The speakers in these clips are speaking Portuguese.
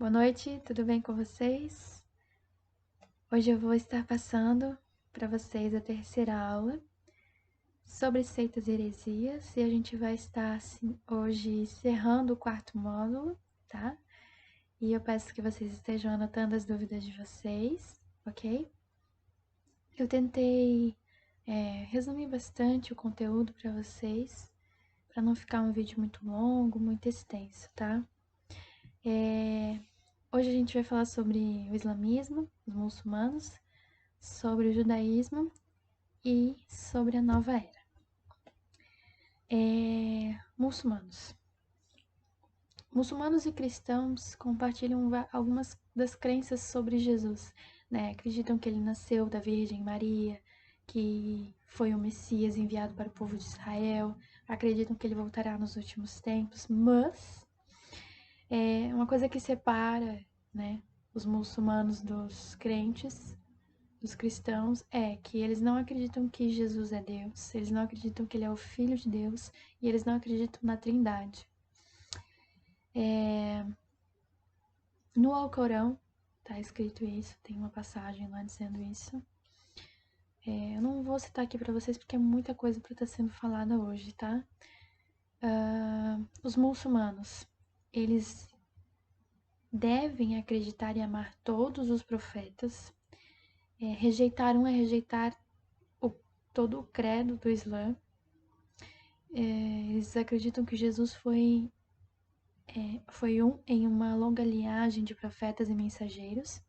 Boa noite, tudo bem com vocês? Hoje eu vou estar passando para vocês a terceira aula sobre seitas e heresias e a gente vai estar hoje encerrando o quarto módulo, tá? E eu peço que vocês estejam anotando as dúvidas de vocês, ok? Eu tentei resumir bastante o conteúdo para vocês, para não ficar um vídeo muito longo, muito extenso, tá? Hoje a gente vai falar sobre o islamismo, os muçulmanos, sobre o judaísmo e sobre a nova era. Muçulmanos. Muçulmanos e cristãos compartilham algumas das crenças sobre Jesus, né? Acreditam que ele nasceu da Virgem Maria, que foi o Messias enviado para o povo de Israel, acreditam que ele voltará nos últimos tempos, mas uma coisa que separa, né, os muçulmanos dos crentes, dos cristãos, é que eles não acreditam que Jesus é Deus, eles não acreditam que ele é o Filho de Deus e eles não acreditam na Trindade. No Alcorão tá escrito isso, tem uma passagem lá dizendo isso. Eu não vou citar aqui para vocês porque é muita coisa para estar sendo falada hoje, tá? Os muçulmanos, eles devem acreditar e amar todos os profetas. Rejeitar um é rejeitar todo o credo do Islã. Eles acreditam que Jesus foi em uma longa linhagem de profetas e mensageiros.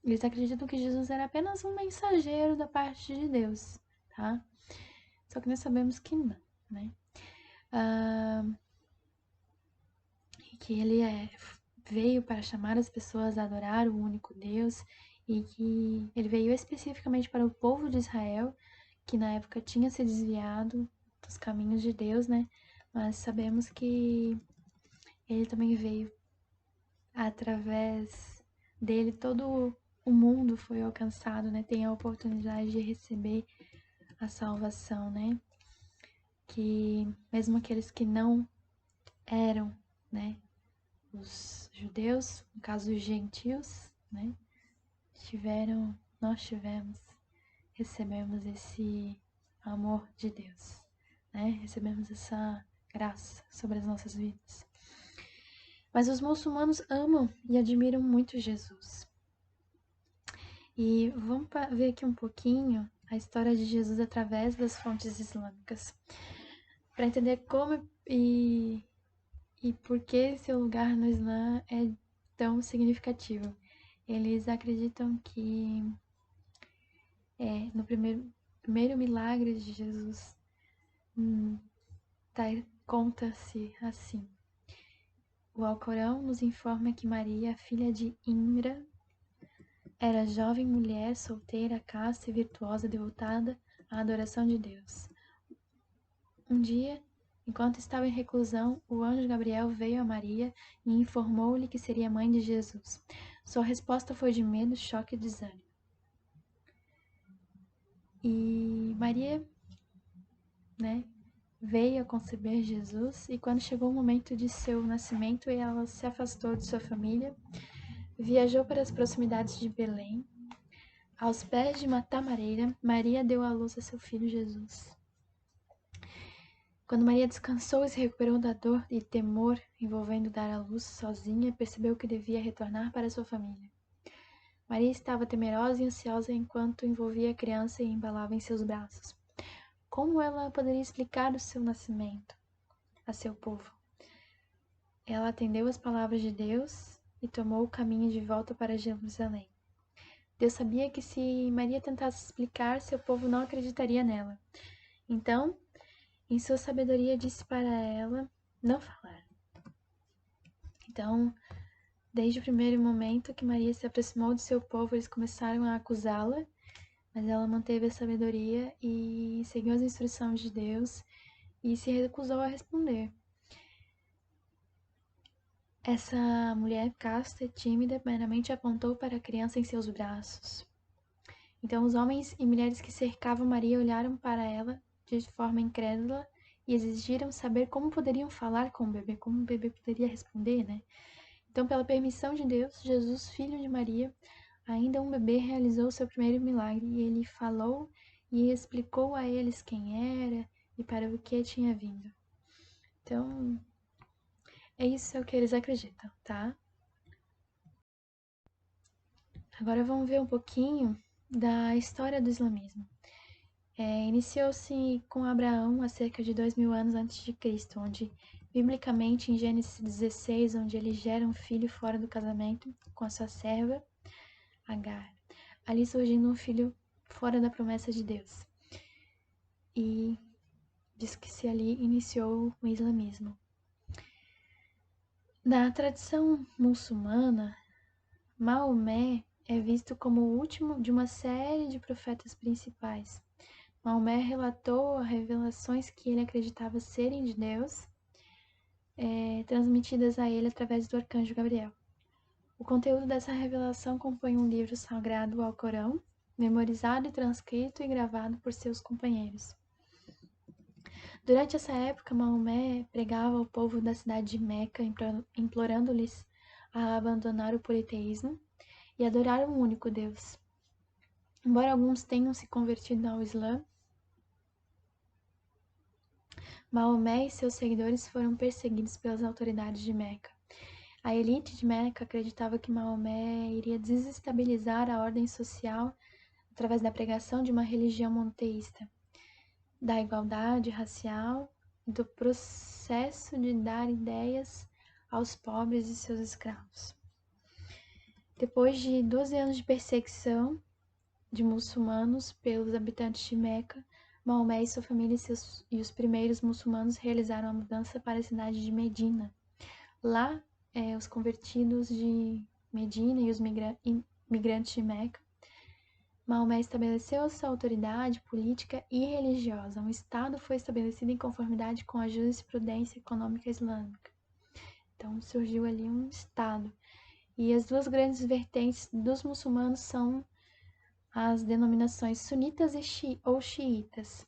Eles acreditam que Jesus era apenas um mensageiro da parte de Deus, tá? Só que nós sabemos que não, né? Que ele veio para chamar as pessoas a adorar o único Deus e que ele veio especificamente para o povo de Israel, que na época tinha se desviado dos caminhos de Deus, né? Mas sabemos que ele também veio através dele, todo o mundo foi alcançado, né? Tem a oportunidade de receber a salvação, né? Que mesmo aqueles que não eram, né, os judeus, no caso os gentios, né, nós tivemos, recebemos esse amor de Deus, né? Recebemos essa graça sobre as nossas vidas. Mas os muçulmanos amam e admiram muito Jesus. E vamos ver aqui um pouquinho a história de Jesus através das fontes islâmicas, para entender como e por que seu lugar no Islã é tão significativo. Eles acreditam que no primeiro milagre de Jesus conta-se assim. O Alcorão nos informa que Maria, filha de Imra, era jovem mulher, solteira, casta e virtuosa, devotada à adoração de Deus. Um dia, enquanto estava em reclusão, o anjo Gabriel veio a Maria e informou-lhe que seria mãe de Jesus. Sua resposta foi de medo, choque e desânimo. E Maria, né, veio a conceber Jesus e quando chegou o momento de seu nascimento, ela se afastou de sua família, viajou para as proximidades de Belém. Aos pés de uma tamareira, Maria deu à luz a seu filho Jesus. Quando Maria descansou e se recuperou da dor e temor envolvendo dar à luz sozinha, percebeu que devia retornar para sua família. Maria estava temerosa e ansiosa enquanto envolvia a criança e embalava em seus braços. Como ela poderia explicar o seu nascimento a seu povo? Ela atendeu às palavras de Deus e tomou o caminho de volta para Jerusalém. Deus sabia que se Maria tentasse explicar, seu povo não acreditaria nela. Então, em sua sabedoria, disse para ela não falar. Então, desde o primeiro momento que Maria se aproximou de seu povo, eles começaram a acusá-la, mas ela manteve a sabedoria e seguiu as instruções de Deus e se recusou a responder. Essa mulher casta e tímida meramente apontou para a criança em seus braços. Então os homens e mulheres que cercavam Maria olharam para ela de forma incrédula e exigiram saber como poderiam falar com o bebê, como o bebê poderia responder, né? Então, pela permissão de Deus, Jesus, filho de Maria, ainda um bebê, realizou seu primeiro milagre, e ele falou e explicou a eles quem era e para o que tinha vindo. Então, é isso que eles acreditam, tá? Agora vamos ver um pouquinho da história do islamismo. Iniciou-se com Abraão há cerca de 2000 anos antes de Cristo, onde, biblicamente, em Gênesis 16, onde ele gera um filho fora do casamento com a sua serva, Agar. Ali surgindo um filho fora da promessa de Deus. E diz que se ali iniciou o islamismo. Na tradição muçulmana, Maomé é visto como o último de uma série de profetas principais. Maomé relatou revelações que ele acreditava serem de Deus, transmitidas a ele através do arcanjo Gabriel. O conteúdo dessa revelação compõe um livro sagrado ao Corão, memorizado e transcrito e gravado por seus companheiros. Durante essa época, Maomé pregava ao povo da cidade de Meca, implorando-lhes a abandonar o politeísmo e adorar um único Deus. Embora alguns tenham se convertido ao Islã, Maomé e seus seguidores foram perseguidos pelas autoridades de Meca. A elite de Meca acreditava que Maomé iria desestabilizar a ordem social através da pregação de uma religião monoteísta, da igualdade racial e do processo de dar ideias aos pobres e seus escravos. Depois de 12 anos de perseguição de muçulmanos pelos habitantes de Meca, Maomé e sua família e os primeiros muçulmanos realizaram a mudança para a cidade de Medina. Lá, os convertidos de Medina e os migrantes de Meca, Maomé estabeleceu a sua autoridade política e religiosa. Um Estado foi estabelecido em conformidade com a jurisprudência econômica islâmica. Então, surgiu ali um Estado. E as duas grandes vertentes dos muçulmanos são as denominações sunitas ou xiitas,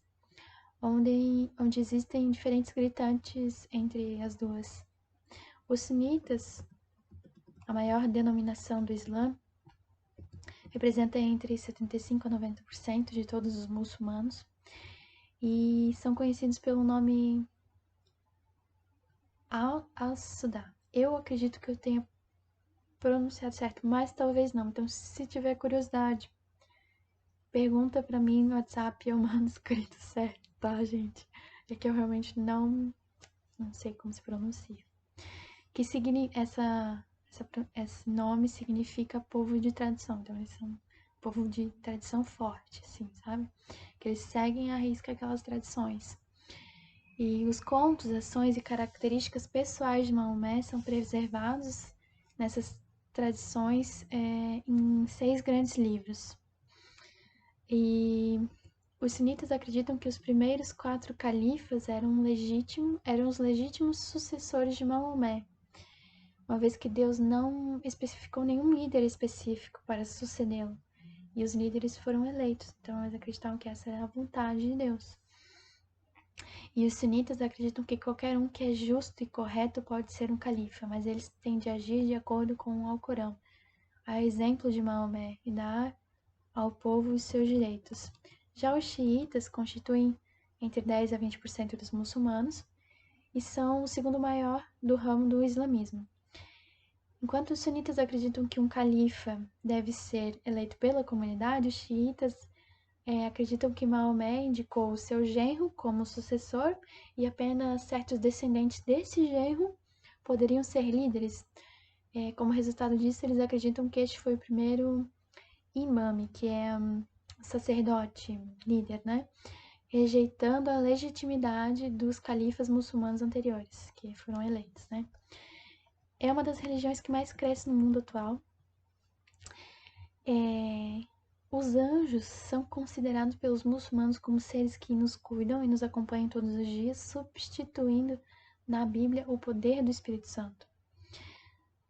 onde existem diferentes gritantes entre as duas. Os sunitas, a maior denominação do Islã, representa entre 75% a 90% de todos os muçulmanos e são conhecidos pelo nome Al-Suda. Eu acredito que eu tenha pronunciado certo, mas talvez não. Então, se tiver curiosidade, pergunta pra mim no WhatsApp e eu mando escrito certo, tá, gente? É que eu realmente não sei como se pronuncia. Que esse nome significa povo de tradição. Então, eles são povo de tradição forte, assim, sabe? Que eles seguem à risca aquelas tradições. E os contos, ações e características pessoais de Maomé são preservados nessas tradições em 6 grandes livros. E os sunitas acreditam que os primeiros 4 califas eram os legítimos sucessores de Maomé, uma vez que Deus não especificou nenhum líder específico para sucedê-lo, e os líderes foram eleitos, então eles acreditavam que essa era a vontade de Deus. E os sunitas acreditam que qualquer um que é justo e correto pode ser um califa, mas eles têm de agir de acordo com o Alcorão, a exemplo de Maomé, e dar ao povo os seus direitos. Já os xiitas constituem entre 10% a 20% dos muçulmanos e são o segundo maior do ramo do islamismo. Enquanto os sunitas acreditam que um califa deve ser eleito pela comunidade, os xiitas acreditam que Maomé indicou o seu genro como sucessor e apenas certos descendentes desse genro poderiam ser líderes. Como resultado disso, eles acreditam que este foi o primeiro imame, que é sacerdote, líder, né? Rejeitando a legitimidade dos califas muçulmanos anteriores, que foram eleitos, né? É uma das religiões que mais cresce no mundo atual. Os anjos são considerados pelos muçulmanos como seres que nos cuidam e nos acompanham todos os dias, substituindo na Bíblia o poder do Espírito Santo.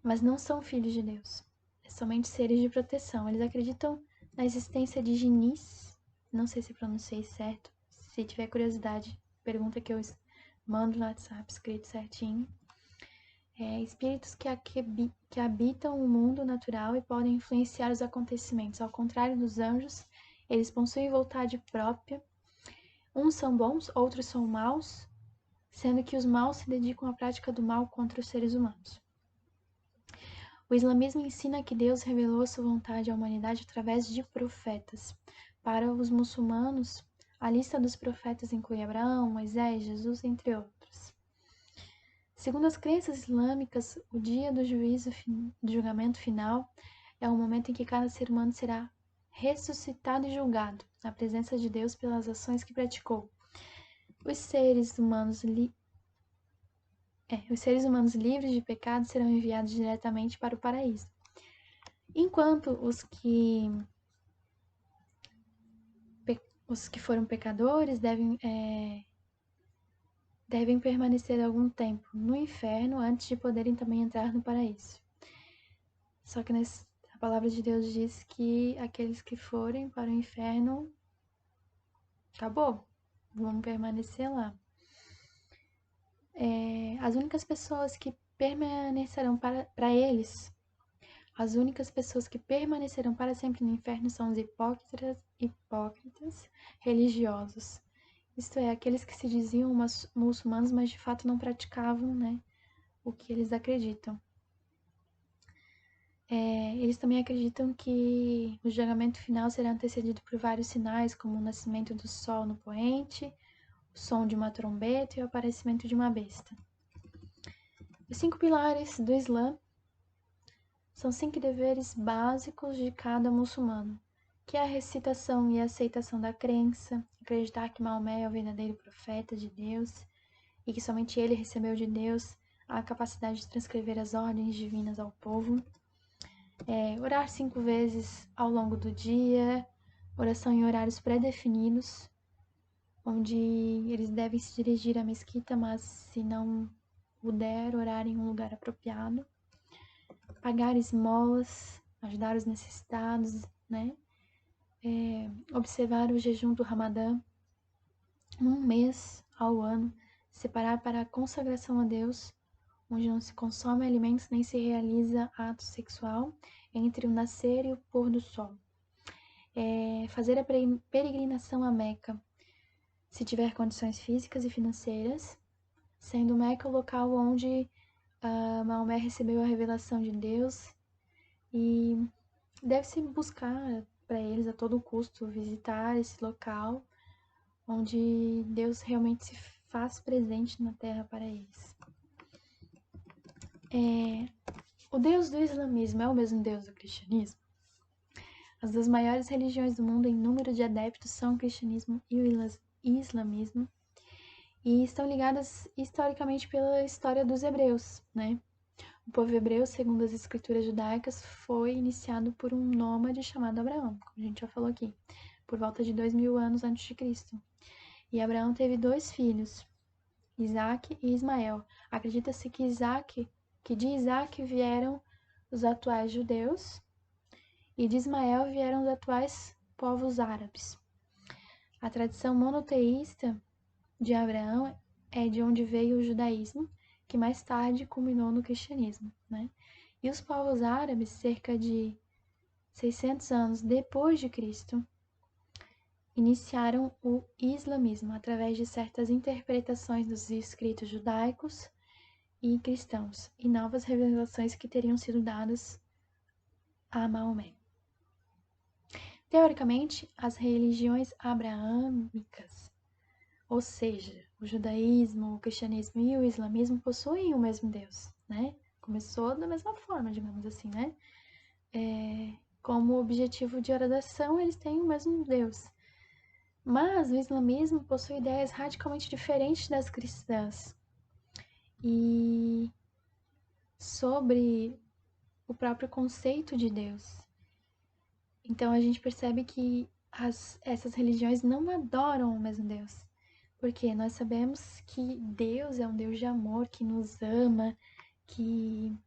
Mas não são filhos de Deus, é somente seres de proteção. Eles acreditam na existência de jinis, não sei se pronunciei certo. Se tiver curiosidade, pergunta que eu mando no WhatsApp escrito certinho. espíritos que habitam o mundo natural e podem influenciar os acontecimentos. Ao contrário dos anjos, eles possuem vontade própria. Uns são bons, outros são maus, sendo que os maus se dedicam à prática do mal contra os seres humanos. O islamismo ensina que Deus revelou sua vontade à humanidade através de profetas. Para os muçulmanos, a lista dos profetas inclui Abraão, Moisés, Jesus, entre outros. Segundo as crenças islâmicas, o dia do julgamento final é o momento em que cada ser humano será ressuscitado e julgado na presença de Deus pelas ações que praticou. Os seres humanos livres de pecado serão enviados diretamente para o paraíso, enquanto os que foram pecadores devem permanecer algum tempo no inferno antes de poderem também entrar no paraíso. Só que a palavra de Deus diz que aqueles que forem para o inferno, acabou, vão permanecer lá. As únicas pessoas que permanecerão para eles, as únicas pessoas que permanecerão para sempre no inferno são os hipócritas religiosos. Isto é, aqueles que se diziam muçulmanos, mas de fato não praticavam, né, o que eles acreditam. Eles também acreditam que o julgamento final será antecedido por vários sinais, como o nascimento do sol no poente, o som de uma trombeta e o aparecimento de uma besta. Os 5 pilares do Islã são 5 deveres básicos de cada muçulmano, que é a recitação e a aceitação da crença, acreditar que Maomé é o verdadeiro profeta de Deus e que somente ele recebeu de Deus a capacidade de transcrever as ordens divinas ao povo. Orar 5 vezes ao longo do dia, oração em horários pré-definidos, onde eles devem se dirigir à mesquita, mas se não puder, orar em um lugar apropriado. Pagar esmolas, ajudar os necessitados, né? Observar o jejum do Ramadã, 1 mês ao ano, separar para a consagração a Deus, onde não se consome alimentos nem se realiza ato sexual entre o nascer e o pôr do sol. Fazer a peregrinação a Meca, se tiver condições físicas e financeiras, sendo Meca o local onde Maomé recebeu a revelação de Deus, e deve-se buscar para eles a todo custo visitar esse local onde Deus realmente se faz presente na terra para eles. O Deus do islamismo é o mesmo Deus do cristianismo? As duas maiores religiões do mundo em número de adeptos são o cristianismo e o islamismo, e estão ligadas historicamente pela história dos hebreus, né? O povo hebreu, segundo as escrituras judaicas, foi iniciado por um nômade chamado Abraão, como a gente já falou aqui, por volta de 2000 anos antes de Cristo. E Abraão teve 2 filhos, Isaac e Ismael. Acredita-se que de Isaac vieram os atuais judeus e de Ismael vieram os atuais povos árabes. A tradição monoteísta de Abraão é de onde veio o judaísmo, que mais tarde culminou no cristianismo, né? E os povos árabes, cerca de 600 anos depois de Cristo, iniciaram o islamismo através de certas interpretações dos escritos judaicos e cristãos e novas revelações que teriam sido dadas a Maomé. Teoricamente, as religiões abraâmicas, ou seja, o judaísmo, o cristianismo e o islamismo possuem o mesmo Deus, né? Começou da mesma forma, digamos assim, né? Como objetivo de oração, eles têm o mesmo Deus. Mas o islamismo possui ideias radicalmente diferentes das cristãs e sobre o próprio conceito de Deus. Então a gente percebe que essas religiões não adoram o mesmo Deus, porque nós sabemos que Deus é um Deus de amor, que nos ama, que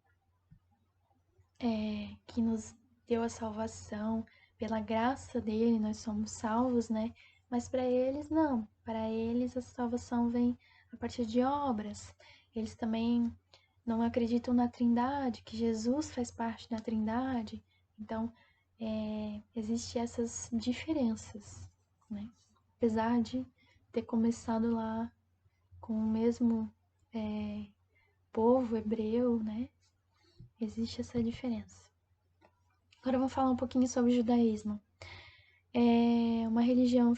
nos deu a salvação, pela graça dele nós somos salvos, né? Mas para eles não, para eles a salvação vem a partir de obras. Eles também não acreditam na Trindade, que Jesus faz parte da Trindade. Então, existem essas diferenças, né? Apesar de ter começado lá com o mesmo povo hebreu, né? Existe essa diferença. Agora eu vou falar um pouquinho sobre o judaísmo. É uma religião,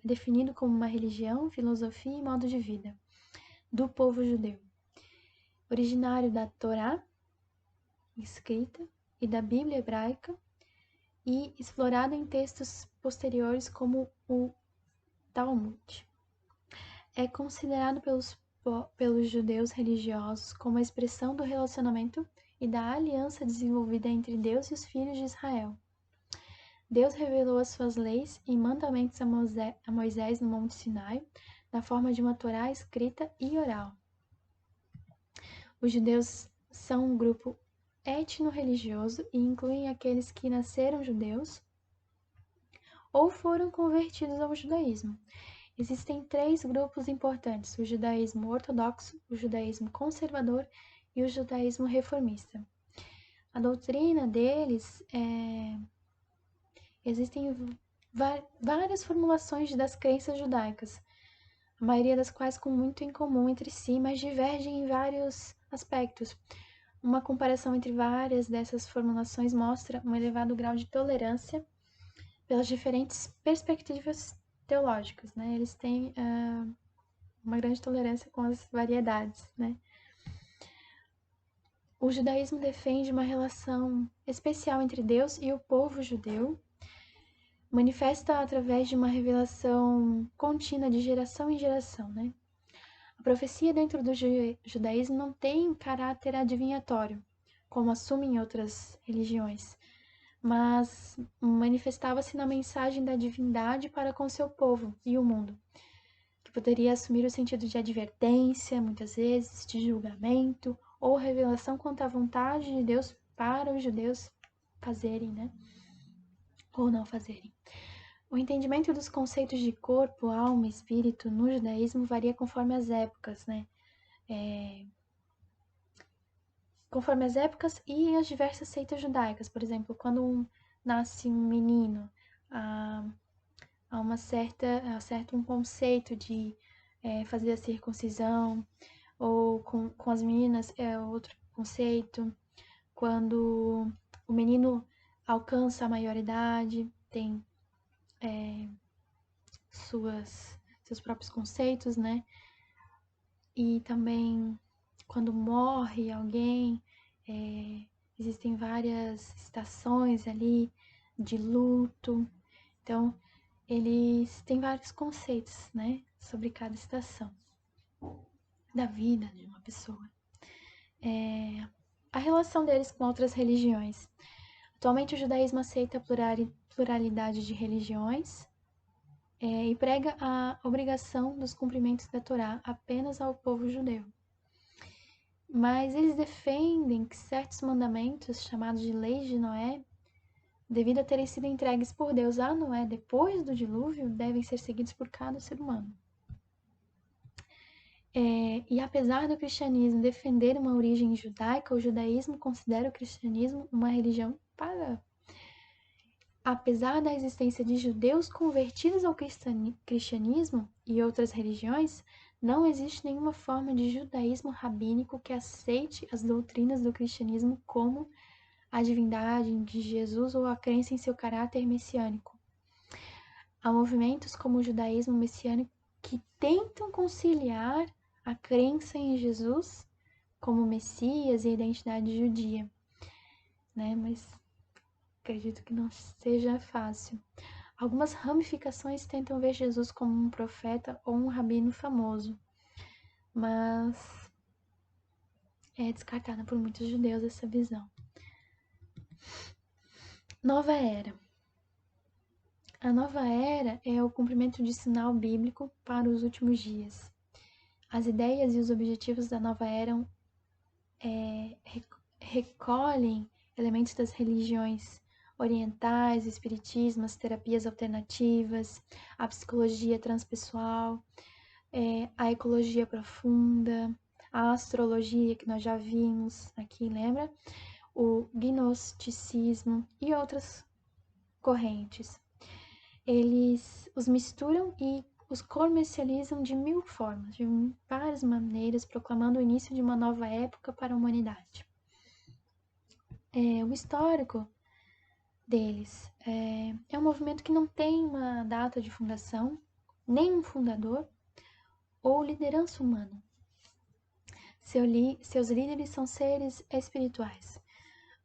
definido como uma religião, filosofia e modo de vida do povo judeu, originário da Torá escrita e da Bíblia hebraica e explorado em textos posteriores como o Talmud. É considerado pelos judeus religiosos como a expressão do relacionamento e da aliança desenvolvida entre Deus e os filhos de Israel. Deus revelou as suas leis e mandamentos a Moisés no Monte Sinai, na forma de uma Torá escrita e oral. Os judeus são um grupo etno-religioso e incluem aqueles que nasceram judeus ou foram convertidos ao judaísmo. Existem 3 grupos importantes: o judaísmo ortodoxo, o judaísmo conservador e o judaísmo reformista. A doutrina deles existem várias formulações das crenças judaicas, a maioria das quais com muito em comum entre si, mas divergem em vários aspectos. Uma comparação entre várias dessas formulações mostra um elevado grau de tolerância pelas diferentes perspectivas teológicas, né? Eles têm uma grande tolerância com as variedades, né? O judaísmo defende uma relação especial entre Deus e o povo judeu, manifesta através de uma revelação contínua de geração em geração, né? A profecia dentro do judaísmo não tem caráter adivinhatório, como assumem outras religiões, mas manifestava-se na mensagem da divindade para com seu povo e o mundo, que poderia assumir o sentido de advertência, muitas vezes, de julgamento, ou revelação quanto à vontade de Deus para os judeus fazerem, né? Ou não fazerem. O entendimento dos conceitos de corpo, alma e espírito no judaísmo varia conforme as épocas, né? Conforme as épocas e as diversas seitas judaicas. Por exemplo, quando nasce um menino, há certo um conceito de fazer a circuncisão, ou com as meninas é outro conceito. Quando o menino alcança a maioridade, tem seus próprios conceitos, né? E também quando morre alguém, existem várias estações ali de luto. Então, eles têm vários conceitos, né, sobre cada estação da vida de uma pessoa. A relação deles com outras religiões. Atualmente, o judaísmo aceita a pluralidade de religiões e prega a obrigação dos cumprimentos da Torá apenas ao povo judeu. Mas eles defendem que certos mandamentos, chamados de leis de Noé, devido a terem sido entregues por Deus a Noé depois do dilúvio, devem ser seguidos por cada ser humano. E apesar do cristianismo defender uma origem judaica, o judaísmo considera o cristianismo uma religião pagã. Apesar da existência de judeus convertidos ao cristianismo e outras religiões, não existe nenhuma forma de judaísmo rabínico que aceite as doutrinas do cristianismo como a divindade de Jesus ou a crença em seu caráter messiânico. Há movimentos como o judaísmo messiânico que tentam conciliar a crença em Jesus como Messias e a identidade judia, né? Mas acredito que não seja fácil. Algumas ramificações tentam ver Jesus como um profeta ou um rabino famoso, mas é descartada por muitos judeus essa visão. Nova Era. A Nova Era é o cumprimento de sinal bíblico para os últimos dias. As ideias e os objetivos da Nova Era recolhem elementos das religiões orientais, o espiritismo, as terapias alternativas, a psicologia transpessoal, a ecologia profunda, a astrologia, que nós já vimos aqui, lembra? O gnosticismo e outras correntes. Eles os misturam e os comercializam de mil formas, de várias maneiras, proclamando o início de uma nova época para a humanidade. O histórico deles é um movimento que não tem uma data de fundação, nem um fundador ou liderança humana. Seus líderes são seres espirituais.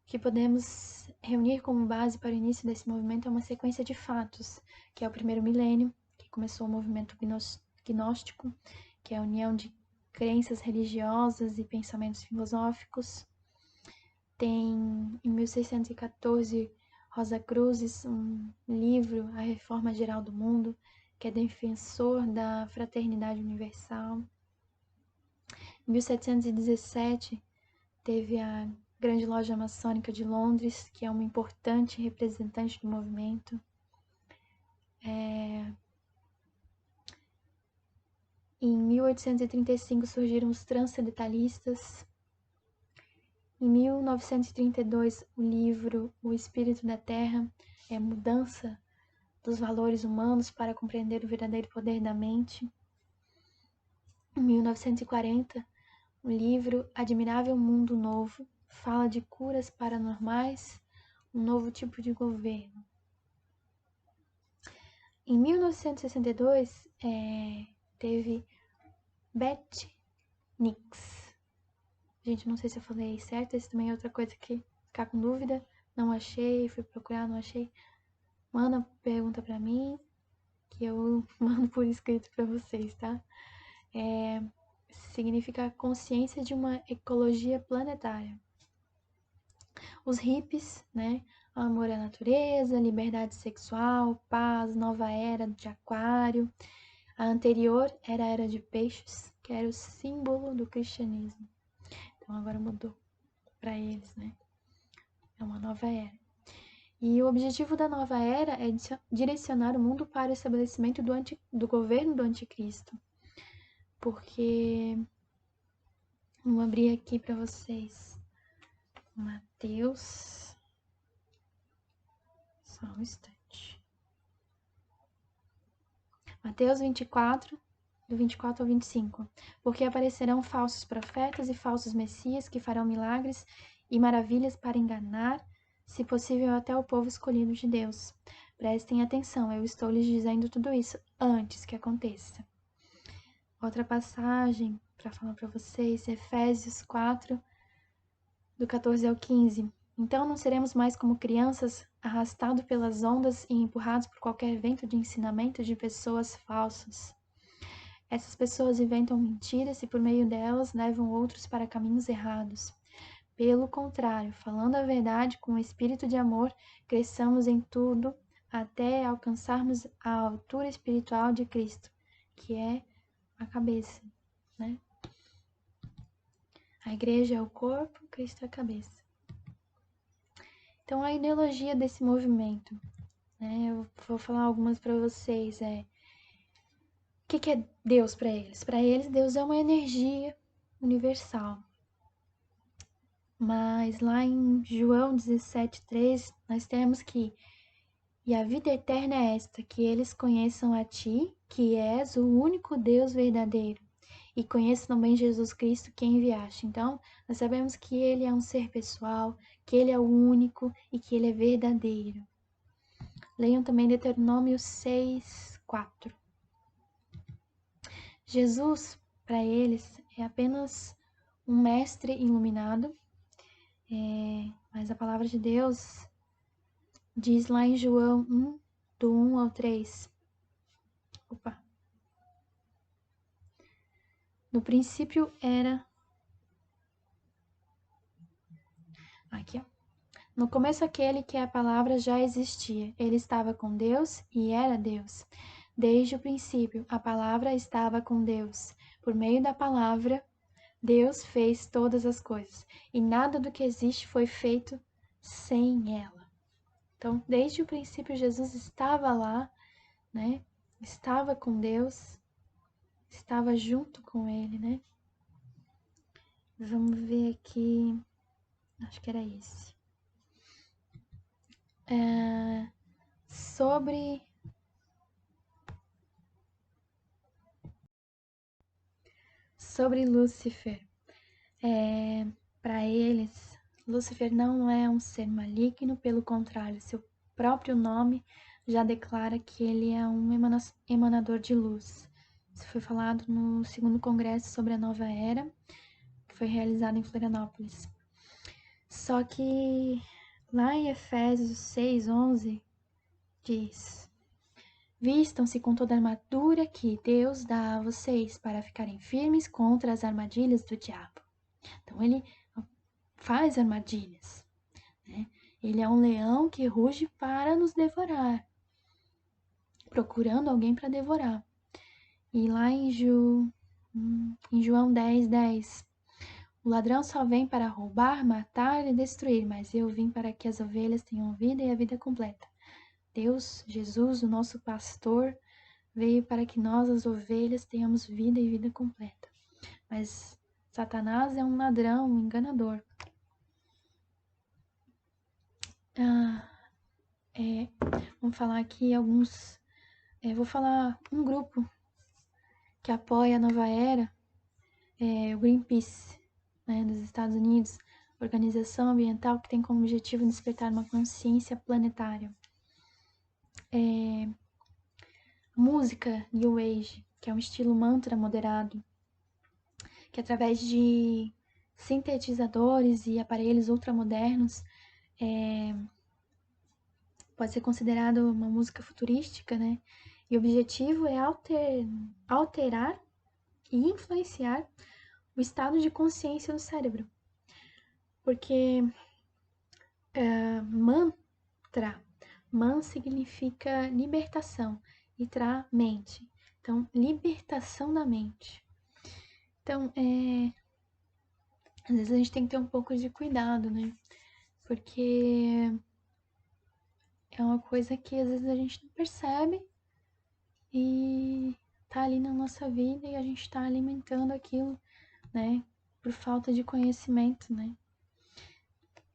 O que podemos reunir como base para o início desse movimento é uma sequência de fatos, que é o primeiro milênio, que começou o movimento gnóstico, que é a união de crenças religiosas e pensamentos filosóficos. Tem, em 1614, Rosa Cruzes, um livro, A Reforma Geral do Mundo, que é defensor da fraternidade universal. Em 1717, teve a Grande Loja Maçônica de Londres, que é uma importante representante do movimento. Em 1835 surgiram os transcendentalistas. Em 1932, o livro O Espírito da Terra é a mudança dos valores humanos para compreender o verdadeiro poder da mente. Em 1940, o livro Admirável Mundo Novo fala de curas paranormais, um novo tipo de governo. Em 1962, teve Beth Nix. Gente, não sei se eu falei certo, esse também é outra coisa que ficar com dúvida. Não achei, fui procurar, não achei. Manda pergunta pra mim, que eu mando por escrito pra vocês, tá? Significa consciência de uma ecologia planetária. Os hippies, né? Amor à natureza, liberdade sexual, paz, nova era de aquário. A anterior era a era de peixes, que era o símbolo do cristianismo. Então agora mudou para eles, né? É uma nova era. E o objetivo da nova era é direcionar o mundo para o estabelecimento do governo do anticristo. Porque vou abrir aqui para vocês. Mateus. Só um instante. Mateus 24, do 24 ao 25. Porque aparecerão falsos profetas e falsos messias que farão milagres e maravilhas para enganar, se possível, até o povo escolhido de Deus. Prestem atenção, eu estou lhes dizendo tudo isso antes que aconteça. Outra passagem para falar para vocês, Efésios 4, do 14 ao 15. Então não seremos mais como crianças, arrastados pelas ondas e empurrados por qualquer vento de ensinamento de pessoas falsas. Essas pessoas inventam mentiras e por meio delas levam outros para caminhos errados. Pelo contrário, falando a verdade com o espírito de amor, cresçamos em tudo até alcançarmos a altura espiritual de Cristo, que é a cabeça, né? A igreja é o corpo, Cristo é a cabeça. Então, a ideologia desse movimento, né? Eu vou falar algumas para vocês. O que é Deus para eles? Para eles, Deus é uma energia universal. Mas lá em João 17,3, nós temos que e a vida eterna é esta, que eles conheçam a ti, que és o único Deus verdadeiro, e conheçam também Jesus Cristo, que enviaste. Então, nós sabemos que ele é um ser pessoal, que ele é o único e que ele é verdadeiro. Leiam também Deuteronômio 6:4. Jesus, para eles, é apenas um mestre iluminado, mas a palavra de Deus diz lá em João 1, do 1 ao 3. No princípio era... Aqui, ó. No começo aquele que a palavra já existia. Ele estava com Deus e era Deus. Desde o princípio, a palavra estava com Deus. Por meio da palavra, Deus fez todas as coisas. E nada do que existe foi feito sem ela. Então, desde o princípio, Jesus estava lá, né? Estava com Deus, estava junto com ele, né? Vamos ver aqui. Acho que era esse. Sobre Lúcifer. Para eles, Lúcifer não é um ser maligno, pelo contrário, seu próprio nome já declara que ele é um emanador de luz. Isso foi falado no segundo congresso sobre a Nova Era, que foi realizado em Florianópolis. Só que lá em Efésios 6:11 diz: vistam-se com toda a armadura que Deus dá a vocês para ficarem firmes contra as armadilhas do diabo. Então ele faz armadilhas, né? Ele é um leão que ruge para nos devorar, procurando alguém para devorar. E lá em João 10:10, o ladrão só vem para roubar, matar e destruir, mas eu vim para que as ovelhas tenham vida e a vida completa. Deus, Jesus, o nosso pastor, veio para que nós, as ovelhas, tenhamos vida e vida completa. Mas Satanás é um ladrão, um enganador. Vamos falar aqui alguns. Vou falar um grupo que apoia a Nova Era, o Greenpeace, né, dos Estados Unidos, organização ambiental que tem como objetivo despertar uma consciência planetária. Música New Age, que é um estilo mantra moderado, que através de sintetizadores e aparelhos ultramodernos pode ser considerado uma música futurística, né? E o objetivo é alterar e influenciar o estado de consciência do cérebro. Porque mantra, man significa libertação e tra, mente. Então, libertação da mente. Então, às vezes a gente tem que ter um pouco de cuidado, né? Porque é uma coisa que às vezes a gente não percebe e tá ali na nossa vida e a gente tá alimentando aquilo, né? Por falta de conhecimento, né?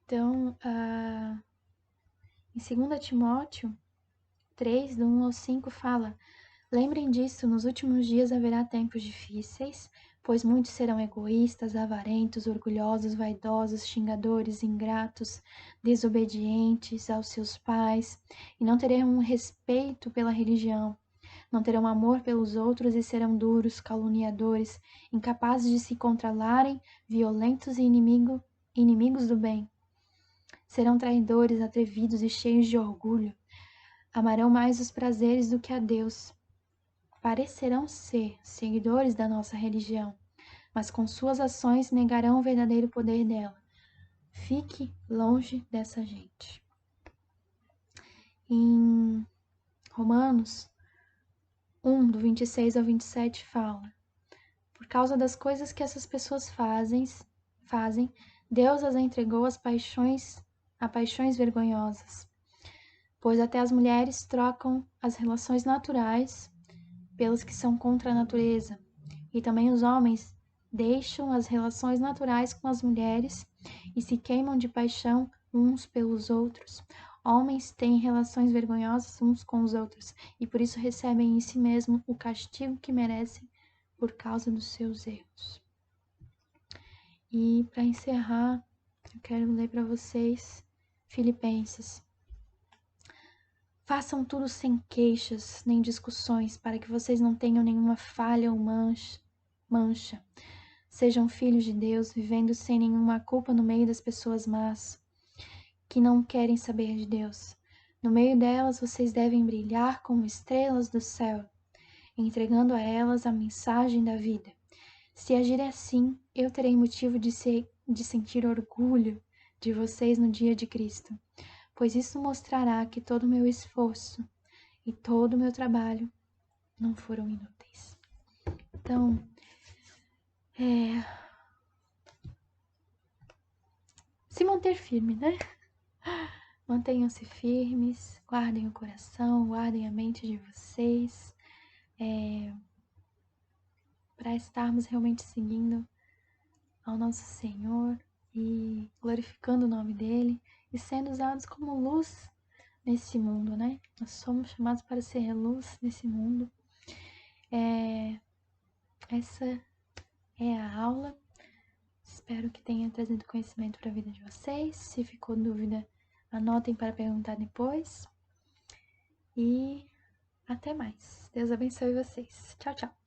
Então, em 2 Timóteo 3, do 1 ao 5, fala: lembrem disso, nos últimos dias haverá tempos difíceis, pois muitos serão egoístas, avarentos, orgulhosos, vaidosos, xingadores, ingratos, desobedientes aos seus pais, e não terão respeito pela religião. Não terão amor pelos outros e serão duros, caluniadores, incapazes de se controlarem, violentos e inimigos do bem. Serão traidores, atrevidos e cheios de orgulho. Amarão mais os prazeres do que a Deus. Parecerão ser seguidores da nossa religião, mas com suas ações negarão o verdadeiro poder dela. Fique longe dessa gente. Em Romanos 1, do 26 ao 27, fala: por causa das coisas que essas pessoas fazem, Deus as entregou a paixões vergonhosas. Pois até as mulheres trocam as relações naturais pelas que são contra a natureza, e também os homens deixam as relações naturais com as mulheres e se queimam de paixão uns pelos outros. Homens têm relações vergonhosas uns com os outros e por isso recebem em si mesmo o castigo que merecem por causa dos seus erros. E para encerrar, eu quero ler para vocês Filipenses. Façam tudo sem queixas nem discussões, para que vocês não tenham nenhuma falha ou mancha. Sejam filhos de Deus, vivendo sem nenhuma culpa no meio das pessoas más, que não querem saber de Deus. No meio delas, vocês devem brilhar como estrelas do céu, entregando a elas a mensagem da vida. Se agir assim, eu terei motivo de sentir orgulho de vocês no dia de Cristo, pois isso mostrará que todo o meu esforço e todo o meu trabalho não foram inúteis. Então, se manter firme, né? Mantenham-se firmes, guardem o coração, guardem a mente de vocês, para estarmos realmente seguindo ao nosso Senhor e glorificando o nome dele e sendo usados como luz nesse mundo, né? Nós somos chamados para ser luz nesse mundo. Essa é a aula. Espero que tenha trazido conhecimento para a vida de vocês. Se ficou dúvida, anotem para perguntar depois. E até mais. Deus abençoe vocês. Tchau, tchau.